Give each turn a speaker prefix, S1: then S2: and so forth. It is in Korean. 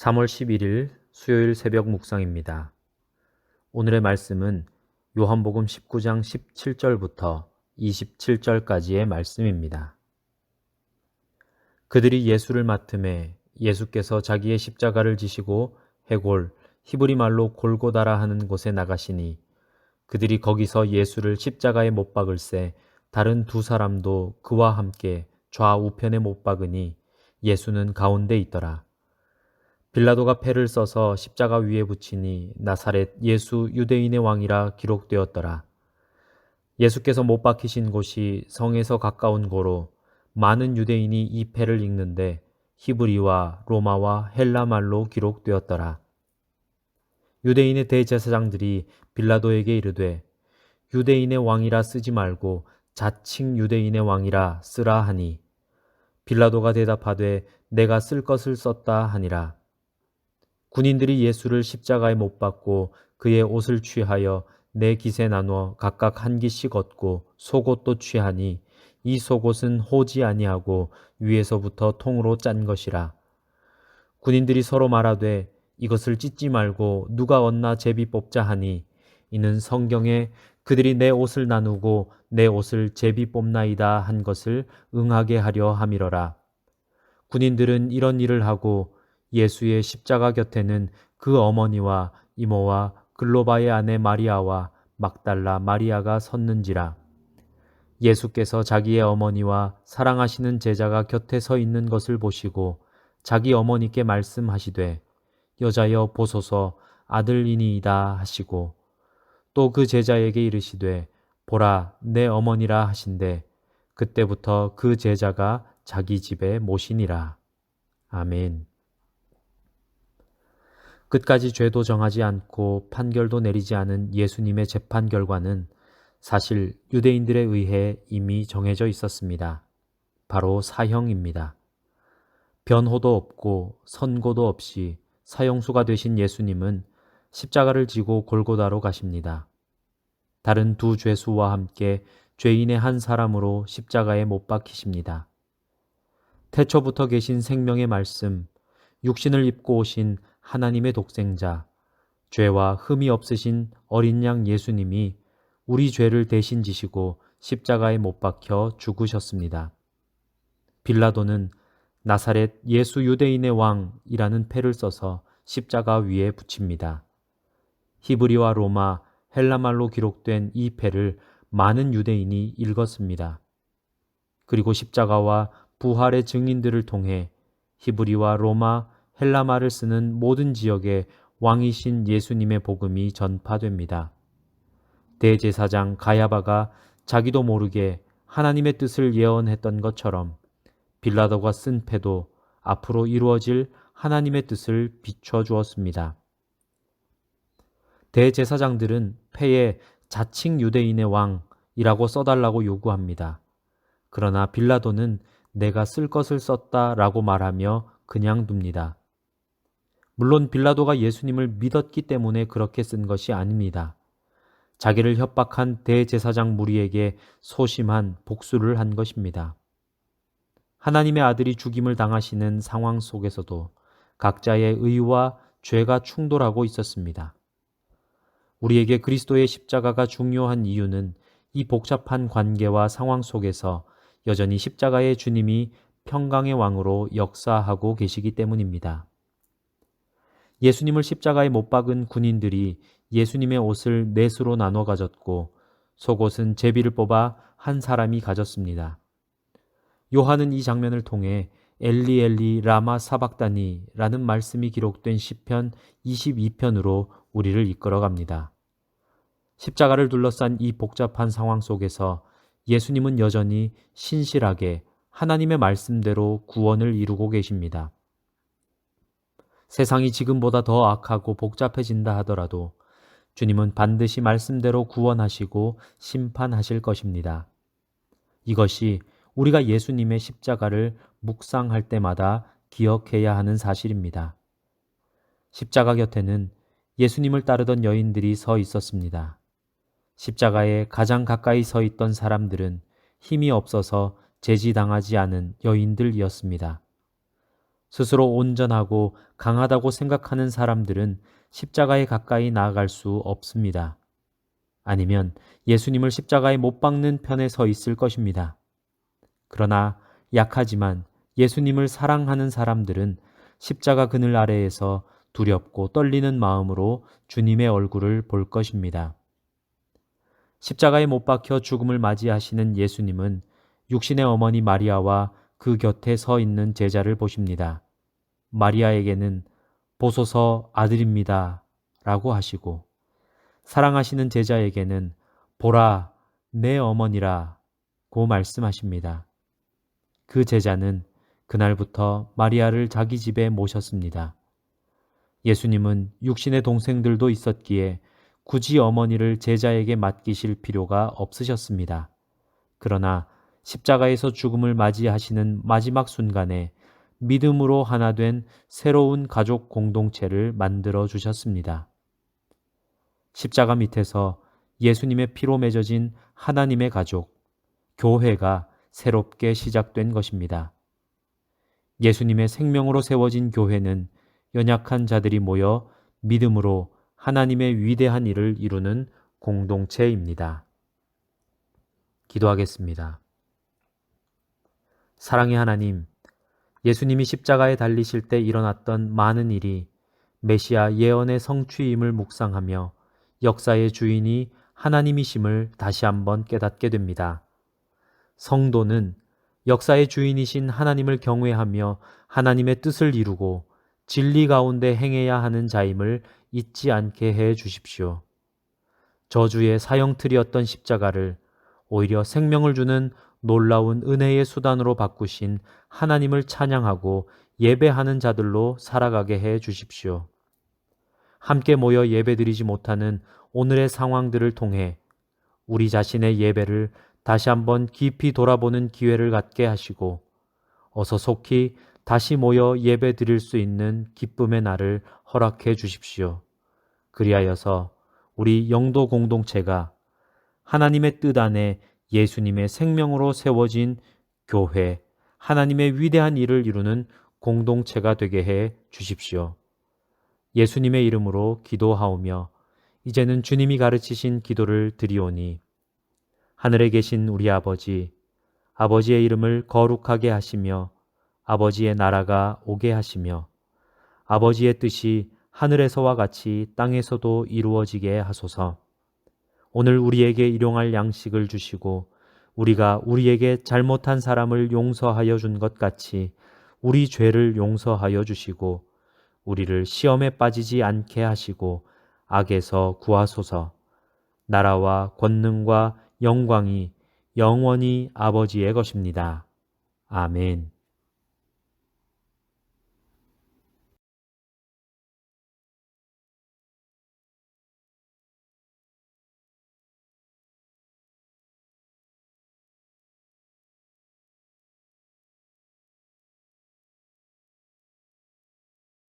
S1: 3월 11일 수요일 새벽 묵상입니다. 오늘의 말씀은 요한복음 19장 17절부터 27절까지의 말씀입니다. 그들이 예수를 맡음에 예수께서 자기의 십자가를 지시고 해골, 히브리 말로 골고다라 하는 곳에 나가시니 그들이 거기서 예수를 십자가에 못 박을새 다른 두 사람도 그와 함께 좌우편에 못 박으니 예수는 가운데 있더라. 빌라도가 패를 써서 십자가 위에 붙이니 나사렛 예수 유대인의 왕이라 기록되었더라. 예수께서 못 박히신 곳이 성에서 가까운 고로 많은 유대인이 이 패를 읽는데 히브리와 로마와 헬라 말로 기록되었더라. 유대인의 대제사장들이 빌라도에게 이르되 유대인의 왕이라 쓰지 말고 자칭 유대인의 왕이라 쓰라 하니 빌라도가 대답하되 내가 쓸 것을 썼다 하니라. 군인들이 예수를 십자가에 못 박고 그의 옷을 취하여 네 깃에 나누어 각각 한 깃씩 얻고 속옷도 취하니 이 속옷은 호지 아니하고 위에서부터 통으로 짠 것이라. 군인들이 서로 말하되 이것을 찢지 말고 누가 얻나 제비 뽑자 하니 이는 성경에 그들이 내 옷을 나누고 내 옷을 제비 뽑나이다 한 것을 응하게 하려 함이러라. 군인들은 이런 일을 하고 예수의 십자가 곁에는 그 어머니와 이모와 글로바의 아내 마리아와 막달라 마리아가 섰는지라. 예수께서 자기의 어머니와 사랑하시는 제자가 곁에 서 있는 것을 보시고 자기 어머니께 말씀하시되 여자여 보소서 아들이니이다 하시고 또 그 제자에게 이르시되 보라 내 어머니라 하신대 그때부터 그 제자가 자기 집에 모시니라. 아멘. 끝까지 죄도 정하지 않고 판결도 내리지 않은 예수님의 재판 결과는 사실 유대인들에 의해 이미 정해져 있었습니다. 바로 사형입니다. 변호도 없고 선고도 없이 사형수가 되신 예수님은 십자가를 지고 골고다로 가십니다. 다른 두 죄수와 함께 죄인의 한 사람으로 십자가에 못 박히십니다. 태초부터 계신 생명의 말씀, 육신을 입고 오신 하나님의 독생자, 죄와 흠이 없으신 어린 양 예수님이 우리 죄를 대신 지시고 십자가에 못 박혀 죽으셨습니다. 빌라도는 나사렛 예수 유대인의 왕이라는 패를 써서 십자가 위에 붙입니다. 히브리와 로마, 헬라말로 기록된 이 패를 많은 유대인이 읽었습니다. 그리고 십자가와 부활의 증인들을 통해 히브리와 로마, 헬라말을 쓰는 모든 지역에 왕이신 예수님의 복음이 전파됩니다. 대제사장 가야바가 자기도 모르게 하나님의 뜻을 예언했던 것처럼 빌라도가 쓴 패도 앞으로 이루어질 하나님의 뜻을 비춰주었습니다. 대제사장들은 패에 자칭 유대인의 왕이라고 써달라고 요구합니다. 그러나 빌라도는 내가 쓸 것을 썼다라고 말하며 그냥 둡니다. 물론 빌라도가 예수님을 믿었기 때문에 그렇게 쓴 것이 아닙니다. 자기를 협박한 대제사장 무리에게 소심한 복수를 한 것입니다. 하나님의 아들이 죽임을 당하시는 상황 속에서도 각자의 의와 죄가 충돌하고 있었습니다. 우리에게 그리스도의 십자가가 중요한 이유는 이 복잡한 관계와 상황 속에서 여전히 십자가의 주님이 평강의 왕으로 역사하고 계시기 때문입니다. 예수님을 십자가에 못 박은 군인들이 예수님의 옷을 넷으로 나눠 가졌고 속옷은 제비를 뽑아 한 사람이 가졌습니다. 요한은 이 장면을 통해 엘리 엘리 라마 사박다니라는 말씀이 기록된 시편 22편으로 우리를 이끌어갑니다. 십자가를 둘러싼 이 복잡한 상황 속에서 예수님은 여전히 신실하게 하나님의 말씀대로 구원을 이루고 계십니다. 세상이 지금보다 더 악하고 복잡해진다 하더라도 주님은 반드시 말씀대로 구원하시고 심판하실 것입니다. 이것이 우리가 예수님의 십자가를 묵상할 때마다 기억해야 하는 사실입니다. 십자가 곁에는 예수님을 따르던 여인들이 서 있었습니다. 십자가에 가장 가까이 서 있던 사람들은 힘이 없어서 제지당하지 않은 여인들이었습니다. 스스로 온전하고 강하다고 생각하는 사람들은 십자가에 가까이 나아갈 수 없습니다. 아니면 예수님을 십자가에 못 박는 편에 서 있을 것입니다. 그러나 약하지만 예수님을 사랑하는 사람들은 십자가 그늘 아래에서 두렵고 떨리는 마음으로 주님의 얼굴을 볼 것입니다. 십자가에 못 박혀 죽음을 맞이하시는 예수님은 육신의 어머니 마리아와 그 곁에 서 있는 제자를 보십니다. 마리아에게는 보소서 아들입니다 라고 하시고, 사랑하시는 제자에게는 보라 내 어머니라 고 말씀하십니다. 그 제자는 그날부터 마리아를 자기 집에 모셨습니다. 예수님은 육신의 동생들도 있었기에 굳이 어머니를 제자에게 맡기실 필요가 없으셨습니다. 그러나 십자가에서 죽음을 맞이하시는 마지막 순간에 믿음으로 하나 된 새로운 가족 공동체를 만들어 주셨습니다. 십자가 밑에서 예수님의 피로 맺어진 하나님의 가족, 교회가 새롭게 시작된 것입니다. 예수님의 생명으로 세워진 교회는 연약한 자들이 모여 믿음으로 하나님의 위대한 일을 이루는 공동체입니다. 기도하겠습니다. 사랑의 하나님, 예수님이 십자가에 달리실 때 일어났던 많은 일이 메시아 예언의 성취임을 묵상하며 역사의 주인이 하나님이심을 다시 한번 깨닫게 됩니다. 성도는 역사의 주인이신 하나님을 경외하며 하나님의 뜻을 이루고 진리 가운데 행해야 하는 자임을 잊지 않게 해 주십시오. 저주의 사형틀이었던 십자가를 오히려 생명을 주는 놀라운 은혜의 수단으로 바꾸신 하나님을 찬양하고 예배하는 자들로 살아가게 해 주십시오. 함께 모여 예배드리지 못하는 오늘의 상황들을 통해 우리 자신의 예배를 다시 한번 깊이 돌아보는 기회를 갖게 하시고 어서 속히 다시 모여 예배 드릴 수 있는 기쁨의 날을 허락해 주십시오. 그리하여서 우리 영도 공동체가 하나님의 뜻 안에 예수님의 생명으로 세워진 교회, 하나님의 위대한 일을 이루는 공동체가 되게 해 주십시오. 예수님의 이름으로 기도하오며 이제는 주님이 가르치신 기도를 드리오니 하늘에 계신 우리 아버지, 아버지의 이름을 거룩하게 하시며 아버지의 나라가 오게 하시며 아버지의 뜻이 하늘에서와 같이 땅에서도 이루어지게 하소서. 오늘 우리에게 일용할 양식을 주시고 우리가 우리에게 잘못한 사람을 용서하여 준 것 같이 우리 죄를 용서하여 주시고 우리를 시험에 빠지지 않게 하시고 악에서 구하소서. 나라와 권능과 영광이 영원히 아버지의 것입니다. 아멘.